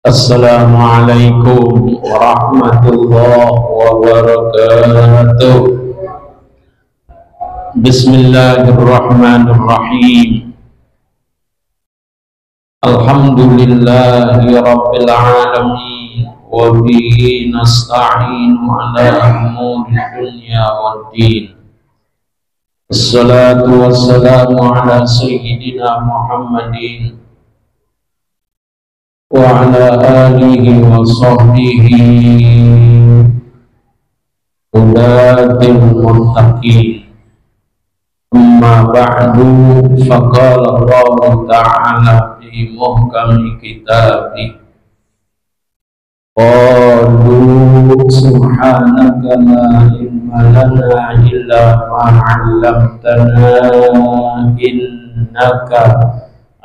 Assalamualaikum warahmatullahi wabarakatuh. Bismillahirrahmanirrahim. Alhamdulillahi rabbil alamin. Wa bihi nasta'inu ala umuri dunya waddin. Assalatu wassalamu ala sayyidina Muhammadin wa ala alihi wa sahbihi udatil muttaqin. Amma ba'du, faqala Allah ta'ala fi muhkami kitabih, qalu subhanaka la ilma lana illa ma 'allamtana innaka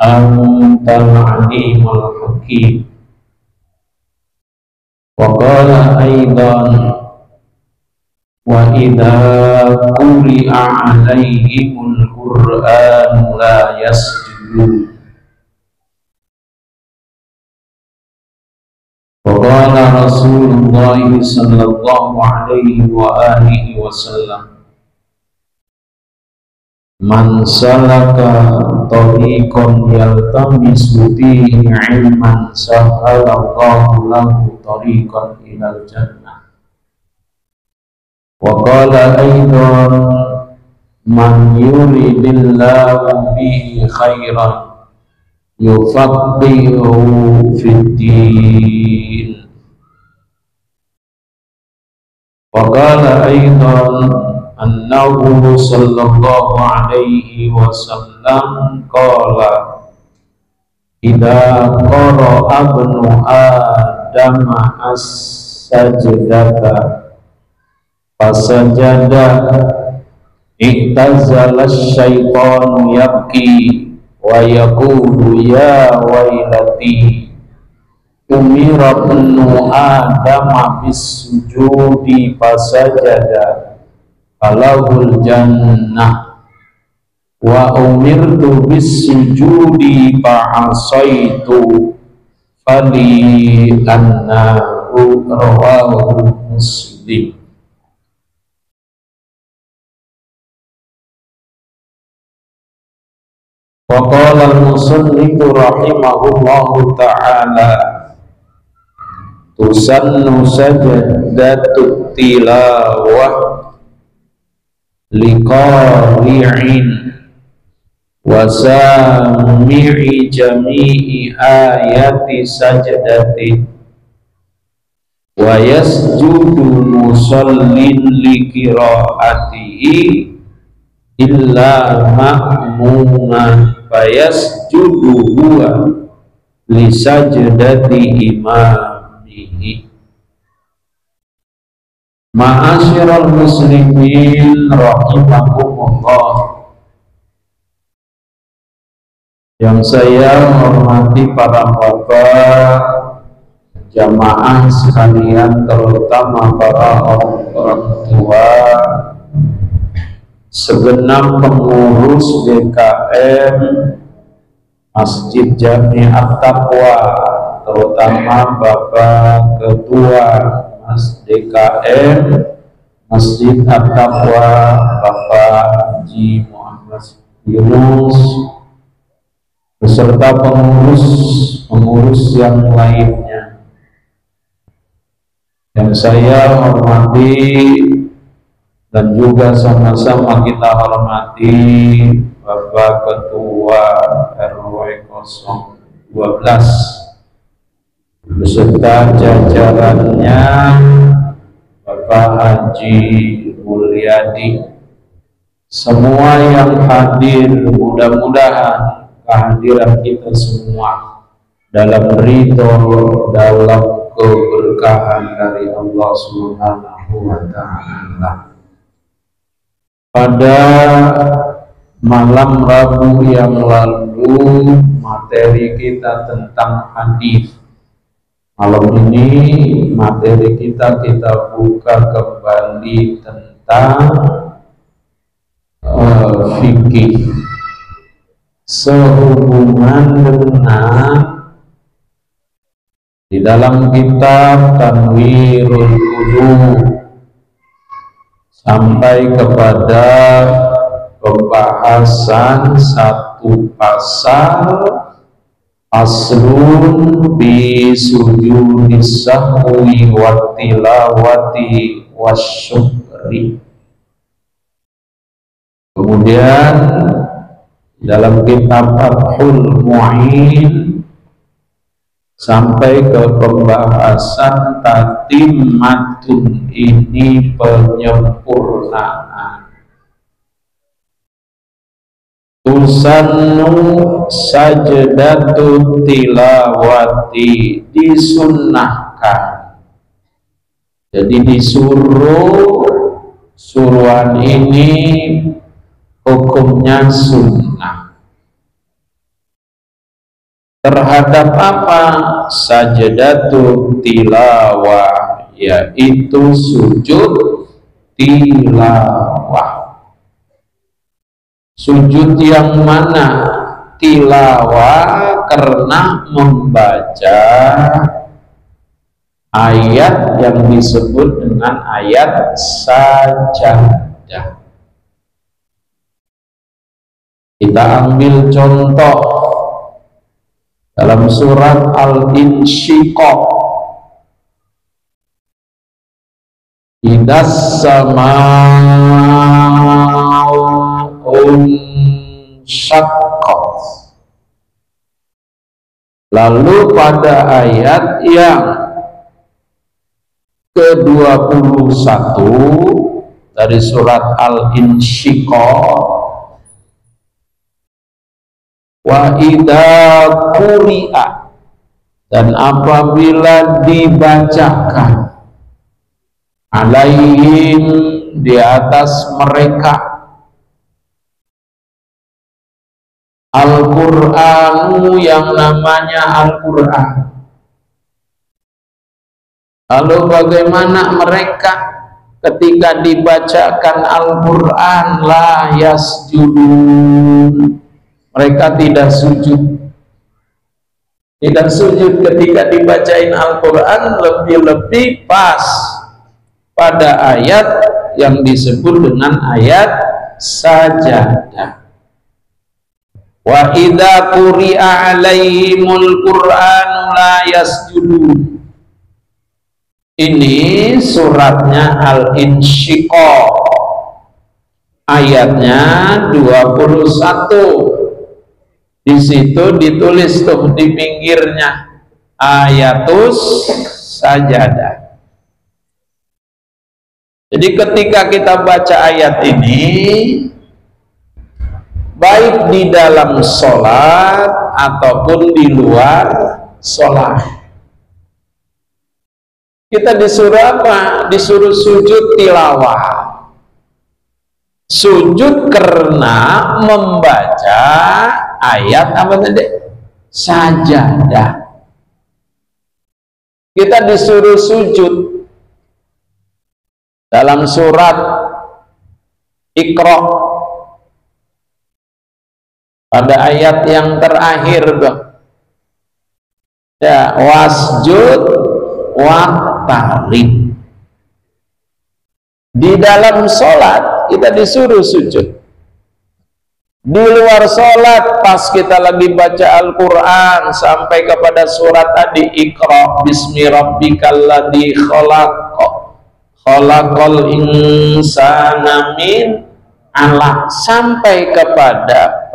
antal alimul hakim. Wa qala aidan wa idza quri'a 'alaihimul qur'an la yasjudun. Wa qala Rasulullah sallallahu alaihi wa alihi wasallam, man salaka tariqan yaltamisu fihi ilman sahhalallahu lahu tariqan ilal jannah. Wa qala aidan, man yuridillahu bihi khairan yufaqihuhu fid din. Wa qala aidan annahu sallallahu alaihi wasallam qala idza qara'a ibnu adama as-sajdata fasajada iktazala syaitanu yabki wa yaqulu ya wailati umira ibnu adama bis sujudi fasajada falahul jannah wa umirtu bis sujudi fa'asaitu fali annahu rawahu Muslim. Wa qala al-musannif rahimahullahu ta'ala tusannu sajadatut tilawah liqari'in wa sami'i jami'i ayati sajdati wa yasjudu musallin liqira'atihi illa ma'muman fayasjudu huwa li sajdati imamihi. Ma'asyiral muslimin rahimakumullah, yang saya hormati para bapak jamaah sekalian, terutama para orang tua, segenap pengurus DKM Masjid Jami'at Taqwa, terutama Bapak Ketua Mas DKM Masjid At-Taqwa Bapak Haji Muhammad Yunus beserta pengurus yang lainnya yang saya hormati, dan juga sama-sama kita hormati Bapak Ketua RW 012 beserta jajarannya, Bapak Haji Mulyadi, semua yang hadir. Mudah-mudahan kehadiran kita semua dalam ridho, dalam keberkahan dari Allah Subhanahu wa ta'ala. Pada malam Rabu yang lalu materi kita tentang hadis. Malam ini materi kita buka kembali tentang fikih sehubungan dengan Di dalam kitab Tanwirul Qulub sampai kepada pembahasan satu pasal aslun bi sujudis sahwi wa tilawati wasyukri. Kemudian dalam kitab Fathul Mu'in sampai ke pembahasan tatimmatun, ini penyempurnaan. Tusannu sajdatu tilawati, disunnahkan. Jadi disuruh, suruhan ini hukumnya sunnah. Terhadap apa? Sajdatu tilawah, yaitu sujud tilawah. Sujud yang mana? Tilawah, karena membaca ayat yang disebut dengan ayat sajadah. Kita ambil contoh dalam surat Al-Insyiqaq, idas sama'un syaqqat. Lalu pada ayat yang ke-21 dari surat Al-Insyiqaq, wa idza quri'a, dan apabila dibacakan, alaihim, di atas mereka, Al-Qur'anu, yang namanya Al-Qur'an. Lalu bagaimana mereka ketika dibacakan Al-Qur'an? La yasjudun, mereka tidak sujud. Tidak sujud ketika dibacain Al-Quran, lebih-lebih pas pada ayat yang disebut dengan ayat sajadah. Wa idza quri'a 'alaihimul Qur'anu la yasjudun. Ini suratnya Al-Insyiqaq, ayatnya 21. Di situ ditulis tuh di pinggirnya ayatus sajadah. Jadi ketika kita baca ayat ini, baik di dalam sholat ataupun di luar sholat, kita disuruh apa? Disuruh sujud tilawah. Sujud karena membaca ayat apa tadi? Sajadah. Kita disuruh sujud dalam surat Iqra pada ayat yang terakhir tuh. Ya, wasjud waqtarib. Di dalam sholat kita disuruh sujud. Di luar sholat, pas kita lagi baca Al-Quran sampai kepada surat tadi, Iqra bismi rabbikal ladzi khalaq, khalaqal insana min 'alaq, sampai kepada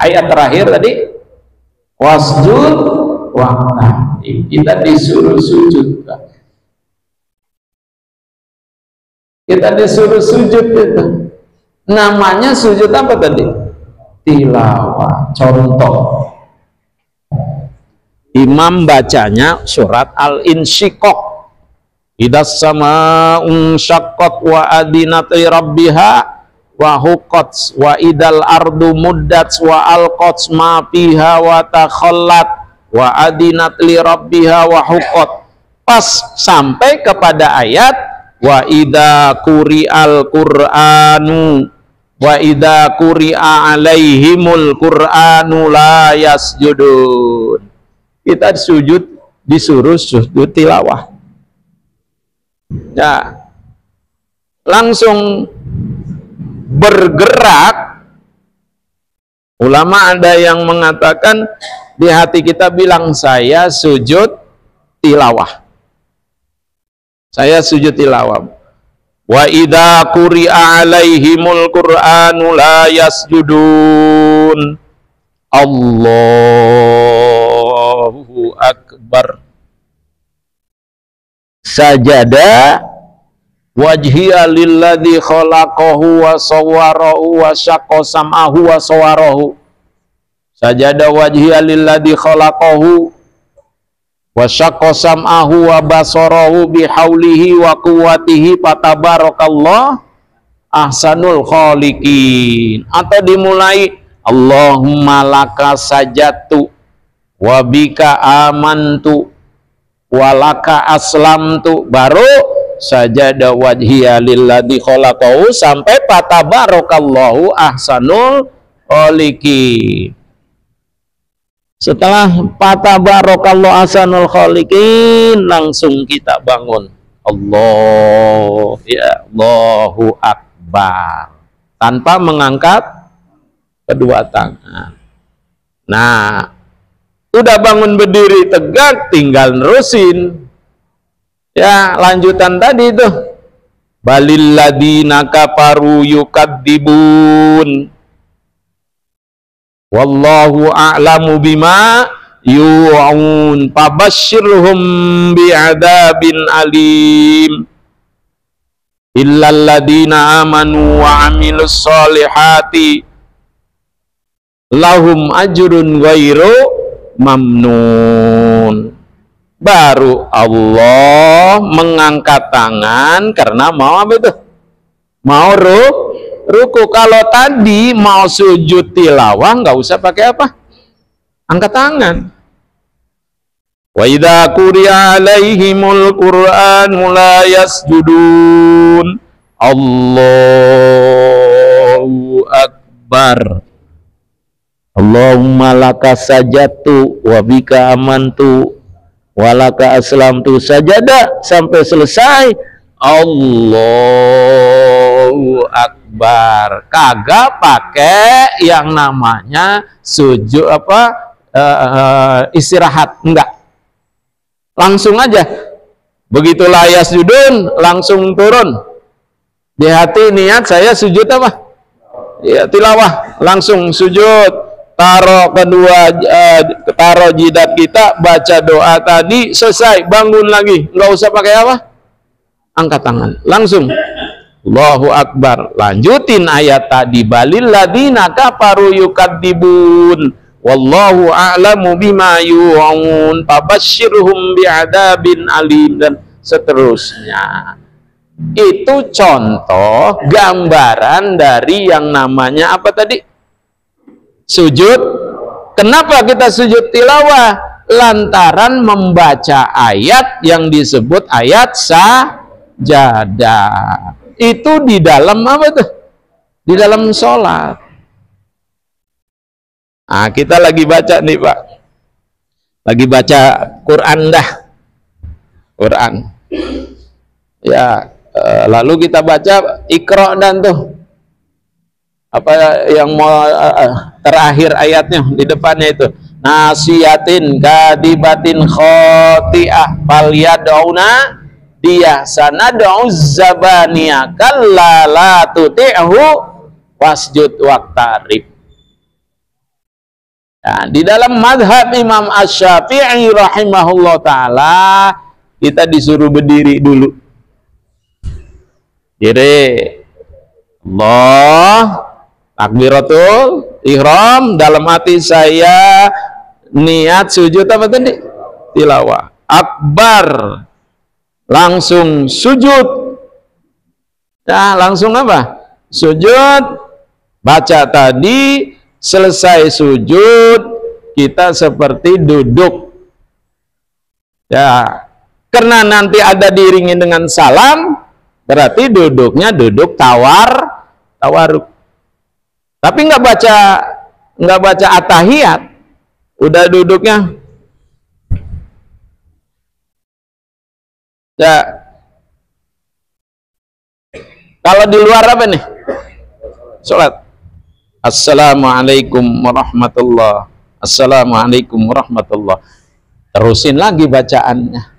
ayat terakhir tadi, wasjud waqtarib. Kita disuruh sujud. Kita disuruh sujud itu. Namanya sujud apa tadi? Tilawah. Contoh, imam bacanya surat Al-Insyiqaq, idas sama'un syaqqat wa adinat li rabbiha wa huqqat wa idal ardu muddat wa alqat ma fiha wa takhallat wa adinat li rabbiha wa huqqat. Pas sampai kepada ayat wa idza quri'al qur'anu wa idza quri'a 'alaihimul qur'anu la yasjudun. Kita sujud disuruh sujud tilawah. Ya, langsung bergerak. Ulama ada yang mengatakan di hati kita bilang, saya sujud tilawah. Saya sujud tilawah. Wa idza quri'a 'alaihimul Qur'anu la yasjudun. Allahu akbar. Sajada wajhiya lilladzi khalaqahu wa sawwarahu wa syaqqa sam'ahu wa sawwarahu. Sajada wajhiya lilladzi khalaqahu wa syaqqa sam'ahu wa basarahu bihaulihi wa quwwatihi fatabarakallah ahsanul khaliqin. Atau dimulai Allahumma laka sajadtu wa bika amantu wa laka aslamtu, baru sajada wajhiya lilladzi khalaqahu sampai fatabarakallahu ahsanul khaliqin. Setelah fatabarakallahu ahsanul khaliqin, langsung kita bangun. Allah, ya Allahu akbar, tanpa mengangkat kedua tangan. Nah, udah bangun berdiri tegak, tinggal nerusin. Ya, lanjutan tadi itu. Balil ladina kafaru yukadzibun. Wallahu a'lamu bima yu'un. Fabashshirhum bi'adzabin alim. Illal ladina amanu wa 'amilus solihati lahum ajrun ghairu mamnun. Baru Allah mengangkat tangan karena mau apa itu? Mau ruku. Kalau tadi mau sujud tilawah nggak usah pakai apa? Angkat tangan. Wa idza quri'a 'alaihimul Qur'anu la yasjudun. Allahu akbar. Allahumma laka sajadtu wa bika amantu wa laka aslamtu, sajada sampai selesai. Allahu akbar. Kagak pakai yang namanya sujud istirahat, enggak. Langsung aja. Begitu la yasjudun langsung turun. Di hati niat saya sujud apa? Ya, tilawah, langsung sujud. Taruh jidat kita, baca doa tadi, selesai, bangun lagi, nggak usah pakai apa? Angkat tangan, langsung Allahu akbar. Lanjutin ayat tadi, balil ladina kafaru yukadzibun wallahu a'lamu bima yu'un fabashshirhum bi'adzabin alim, dan seterusnya. Itu contoh gambaran dari yang namanya apa tadi? Sujud. Kenapa kita sujud tilawah? Lantaran membaca ayat yang disebut ayat sajadah. Itu di dalam apa tuh? Di dalam sholat. Nah, kita lagi baca nih Pak. Lagi baca Quran dah. Quran. Ya, lalu kita baca Iqra dan tuh. Apa yang mau terakhir ayatnya di depannya itu, nasiyatin kadibatin khoti'ah falyad'una dia sanad'u zabaniya kalla la tuti'hu wasjud waqtarib. Nah, di dalam madhab Imam Asy-Syafi'i rahimahullah ta'ala, kita disuruh berdiri dulu. Diri. Allah takbiratul ihram, dalam hati saya niat sujud apa tadi? Tilawah. Akbar, langsung sujud. Nah, langsung apa? Sujud. Baca tadi, selesai sujud, kita seperti duduk. Ya, karena nanti ada diiringi dengan salam, berarti duduknya duduk tawaruk. Tapi nggak baca atahiyat, udah duduknya Ya. Kalau di luar apa nih? Salat. Assalamualaikum warahmatullah. Assalamualaikum warahmatullah. Terusin lagi bacaannya.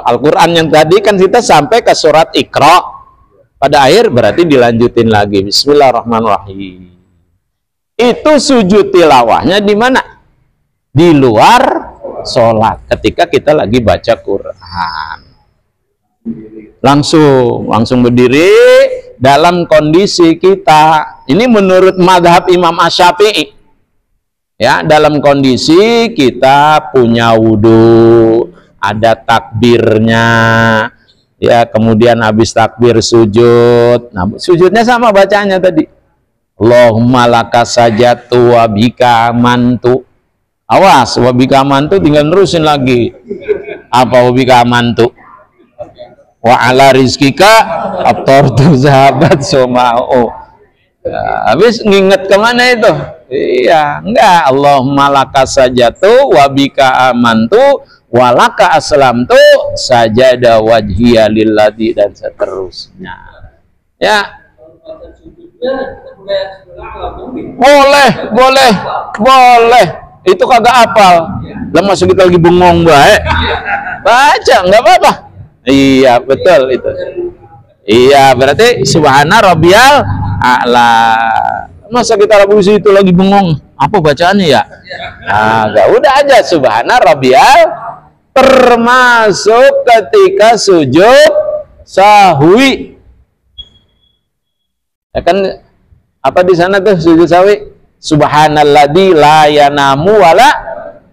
Al-Quran yang tadi kan kita sampai ke surat Iqra. Pada akhir berarti dilanjutin lagi. Bismillahirrahmanirrahim. Itu sujud tilawahnya di mana? Di luar sholat. Ketika kita lagi baca Quran. Langsung berdiri dalam kondisi kita. Ini menurut madhab Imam Asy-Syafi'i. Ya, dalam kondisi kita punya wudhu, ada takbirnya. Ya, kemudian habis takbir sujud. Nah, sujudnya sama bacanya tadi. Allahumma laka sajatu wa bika amantu. Awas, wa bika amantu tinggal nerusin lagi. Apa wa bika amantu? Wa ala rizkika aftartu zahabat soma'u. Ya, habis nginget kemana itu? Iya, enggak. Allahumma laka sajatu wa bika amantu walaka aslamtu sajada wajhiya lilladzi dan seterusnya. Ya. Boleh. Itu kagak apal. Lah masuk kita lagi bengong bae. Baca, enggak apa-apa. Iya, betul itu. Iya, berarti subhana rabbiyal a'la. Masa kita lagu itu lagi bengong? Apa bacaannya ya? Nah, enggak, udah aja subhana rabbiyal, termasuk ketika sujud sahwi. Ya kan apa di sana tuh sujud sahwi? Subhanalladzi la yanamu wala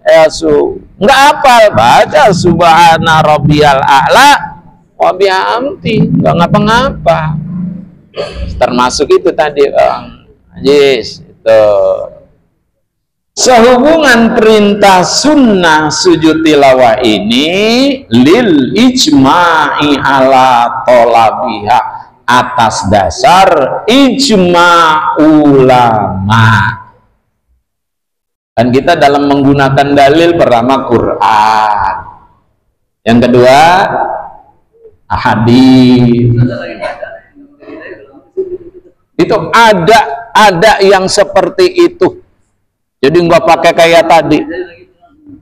yasu. Enggak hafal, baca subhana rabbiyal a'la wa bihamdi, enggak ngapa-ngapa. Termasuk itu tadi, Bang. Yes, itu. Sehubungan perintah sunnah sujud tilawah ini lil ijma'i ala tolabiha, atas dasar ijma' ulama. Dan kita dalam menggunakan dalil pertama Quran, yang kedua hadis. Itu ada yang seperti itu. Jadi nggak pakai kayak tadi.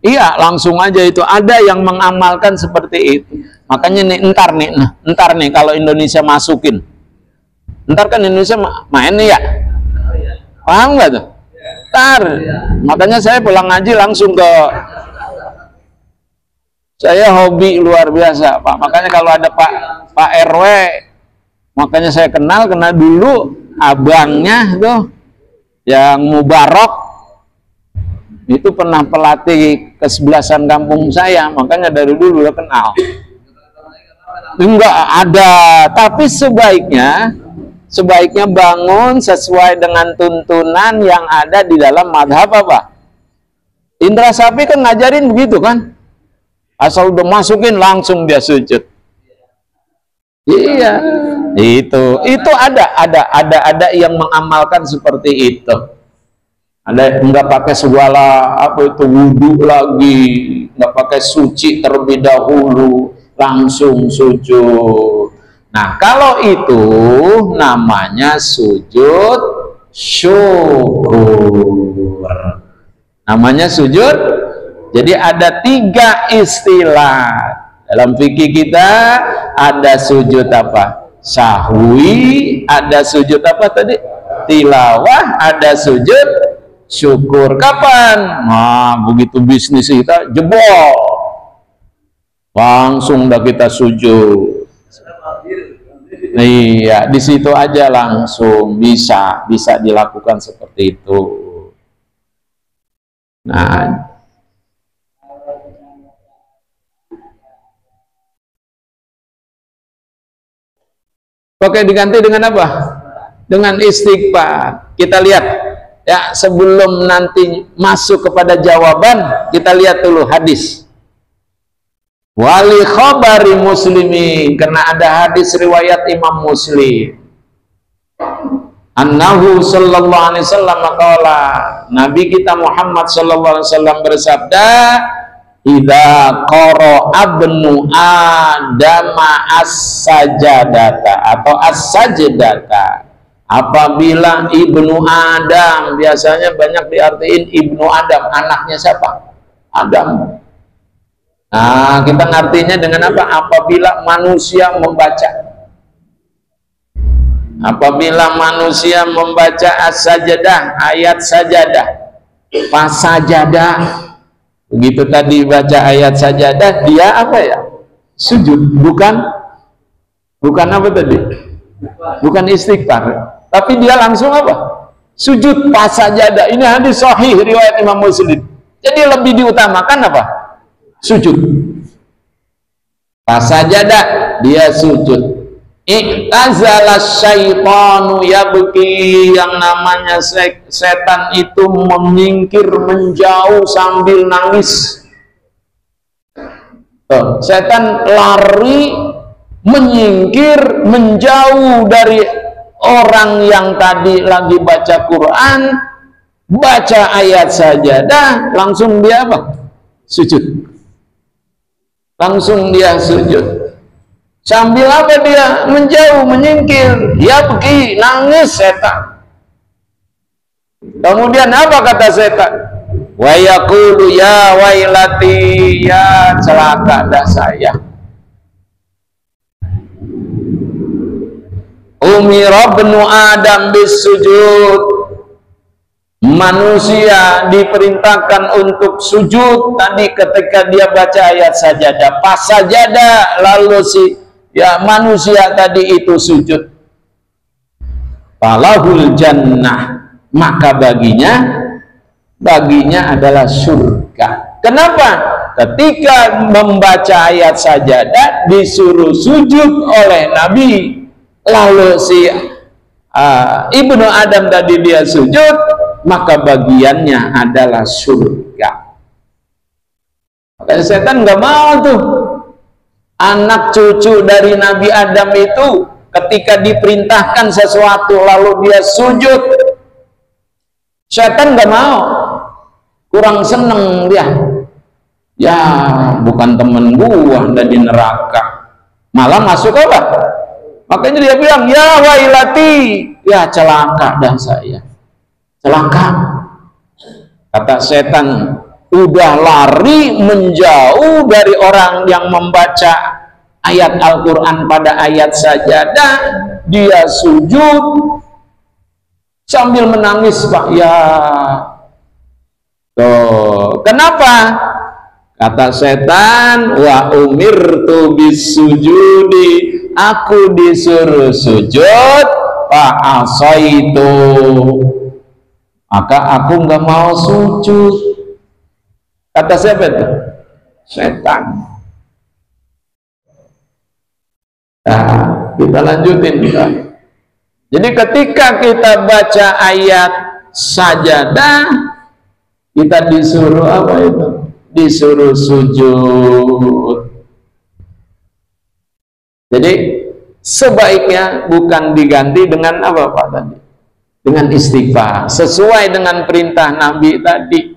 Iya, langsung aja itu. Ada yang mengamalkan seperti itu. Makanya nih, ntar nih kalau Indonesia masukin. Ntar kan Indonesia main nih ya. Paham nggak tuh? Ntar. Makanya saya pulang ngaji langsung ke. Saya hobi luar biasa, Pak. Makanya kalau ada Pak RW, makanya saya kenal dulu abangnya tuh yang Mubarak itu pernah pelatih kesebelasan kampung saya, makanya dari dulu udah kenal. Enggak ada, tapi sebaiknya bangun sesuai dengan tuntunan yang ada di dalam madhab apa? Indra Sapi kan ngajarin begitu kan? Asal udah masukin langsung dia sujud. Iya, itu ada yang mengamalkan seperti itu. Ada nggak pakai segala apa itu wudhu lagi, nggak pakai suci terlebih dahulu, langsung sujud. Nah, kalau itu namanya sujud syukur. Namanya sujud. Jadi ada 3 istilah dalam fikih kita. Ada sujud apa? Sahwi. Ada sujud apa tadi? Tilawah. Ada sujud syukur. Kapan? Nah, begitu bisnis kita jebol, langsung dah kita sujud. Iya, di situ aja langsung bisa dilakukan seperti itu. Nah, oke, diganti dengan apa? Dengan istighfar. Kita lihat ya, sebelum nanti masuk kepada jawaban, kita lihat dulu hadis. Wali khabari Muslimin, karena ada hadis riwayat Imam Muslim. Annahu sallallahu alaihi wasallam qala, Nabi kita Muhammad sallallahu alaihi wasallam bersabda, idza qara abnu adama as-sajadata atau as-sajdata, apabila ibnu Adam, biasanya banyak diartiin ibnu Adam, anaknya siapa? Adam. Nah, kita ngartinya dengan apa? Apabila manusia membaca, apabila manusia membaca as-sajadah, ayat sajadah, fasajadah, begitu tadi baca ayat sajadah, dia apa ya? Sujud, bukan apa tadi? Bukan istighfar, tapi dia langsung apa? Sujud fasajadah. Ini hadis sahih riwayat Imam Muslim. Jadi lebih diutamakan apa? Sujud. Fasajadah, dia sujud. I'tazala syaitanu yabki, yang namanya setan itu menyingkir, menjauh sambil nangis. Setan lari, menyingkir, menjauh dari orang yang tadi lagi baca Quran, baca ayat sajadah, langsung dia apa? Sujud. Langsung dia sujud. Sambil apa dia? Menjauh, menyingkir. Ya pergi, nangis setan. Kemudian apa kata setan? Wa yaqulu ya wailati, ya celaka dah saya. Umira ibnu Adam bisujud. Manusia diperintahkan untuk sujud tadi ketika dia baca ayat sajadah, pas sajadah, lalu manusia tadi itu sujud. Falahul jannah, maka baginya adalah surga. Kenapa? Ketika membaca ayat sajadah disuruh sujud oleh Nabi, lalu ibnu Adam tadi dia sujud, maka bagiannya adalah surga. Makanya setan nggak mau tuh anak cucu dari Nabi Adam itu ketika diperintahkan sesuatu lalu dia sujud, setan nggak mau, kurang seneng dia. Ya bukan temen gua, ada di neraka, malah masuk apa? Makanya dia bilang ya wailati, ya celaka dah saya. Celaka, kata setan, udah lari menjauh dari orang yang membaca ayat Al-Quran pada ayat sajadah, dia sujud sambil menangis, Pak. Ya tuh, kenapa? Kata setan, wa umirtu bisujudi, aku disuruh sujud, fa asaitu, maka aku nggak mau sujud. Kata siapa itu? Setan. Nah, kita lanjutin kita. Jadi ketika kita baca ayat sajadah, kita disuruh apa itu? Disuruh sujud. Jadi sebaiknya bukan diganti dengan apa Pak tadi? Dengan istighfar, sesuai dengan perintah Nabi tadi.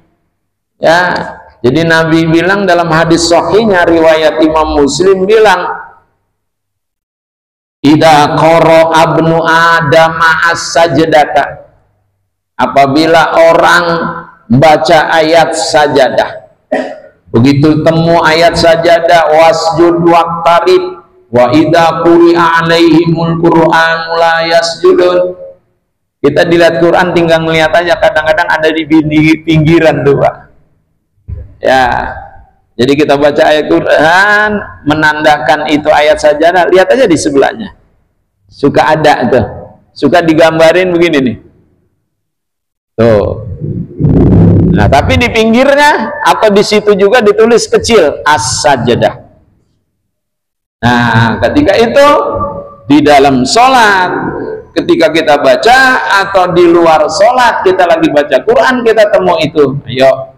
Ya, jadi Nabi bilang dalam hadis sahihnya riwayat Imam Muslim bilang, idza qara abnu Adam as-sajdata, apabila orang baca ayat sajadah, begitu temu ayat sajadah, wasjud waqtarib, wa idza quri'a alaihimul Qur'an la yasjudun. Kita dilihat Quran tinggal ngeliat aja, kadang-kadang ada di pinggiran tuh Pak. Ya, jadi kita baca ayat Quran menandakan itu ayat sajadah, lihat aja di sebelahnya. Suka ada tuh, suka digambarin begini nih. Tuh. Nah, tapi di pinggirnya atau di situ juga ditulis kecil as-sajadah. Nah, ketika itu di dalam sholat, ketika kita baca atau di luar sholat kita lagi baca Quran, kita temu itu, ayo.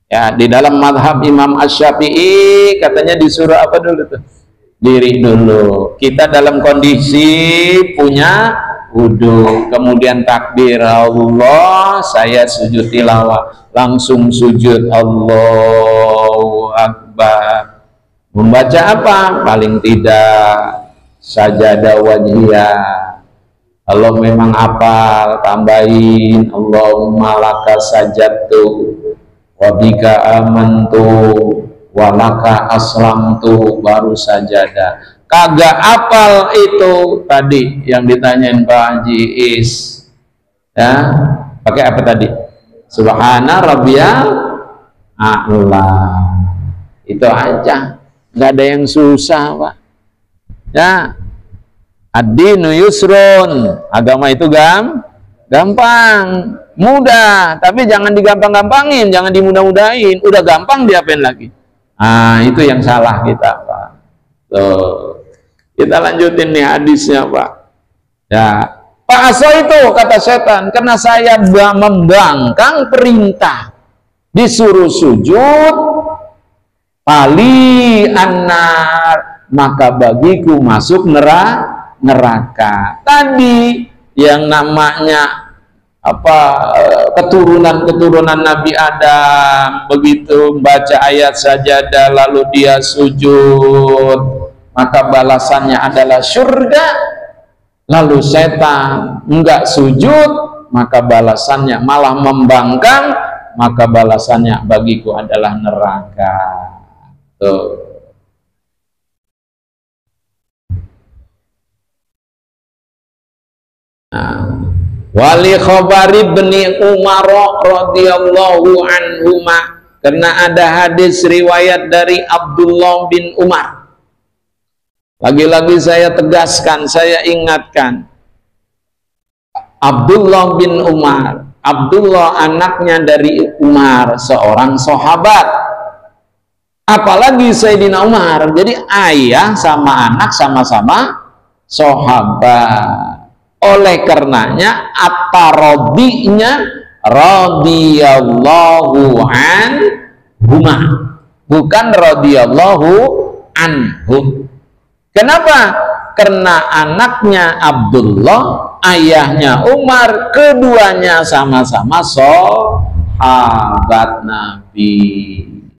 Ya, di dalam madhab Imam Asy-Syafi'i katanya disuruh apa dulu tuh? Diri dulu. Kita dalam kondisi punya wudu, kemudian takbir Allah, saya sujud tilawah, langsung sujud Allah. Allahu Akbar. Membaca apa? Paling tidak sajadah wajhiyah. Kalau memang hafal, tambahin Allahumma laka sajadtu wa bika amantu wa laka aslamtu, baru sajadah. Kagak hafal itu tadi yang ditanyain Pak Haji Is, ya, pakai apa tadi? Subhana rabbiyal a'la. Itu aja, nggak ada yang susah, Pak. Ya, ad-dinu yusrun, agama itu gampang, mudah, tapi jangan digampang-gampangin, jangan dimudah-mudahin. Udah gampang diapain lagi? Ah, itu yang salah kita, Pak. Tuh. Kita lanjutin nih hadisnya, Pak. Ya, Pak Aso itu kata setan, karena saya membangkang perintah disuruh sujud pali anar, maka bagiku masuk neraka. Tadi yang namanya apa, keturunan Nabi Adam begitu baca ayat sajadah lalu dia sujud, maka balasannya adalah surga. Lalu setan enggak sujud, maka balasannya malah membangkang, maka balasannya bagiku adalah neraka. Tuh. Wali khabari bni Umar radhiyallahu anhuma, karena ada hadis riwayat dari Abdullah bin Umar. Lagi-lagi saya tegaskan, saya ingatkan, Abdullah bin Umar, Abdullah anaknya dari Umar, seorang sahabat. Apalagi Sayyidina Umar, jadi ayah sama anak sama-sama sahabat. Oleh karenanya at-taradhi'nya radhiyallahu anhuma, bukan radhiyallahu anhu. Kenapa? Karena anaknya Abdullah, ayahnya Umar, keduanya sama-sama sahabat Nabi.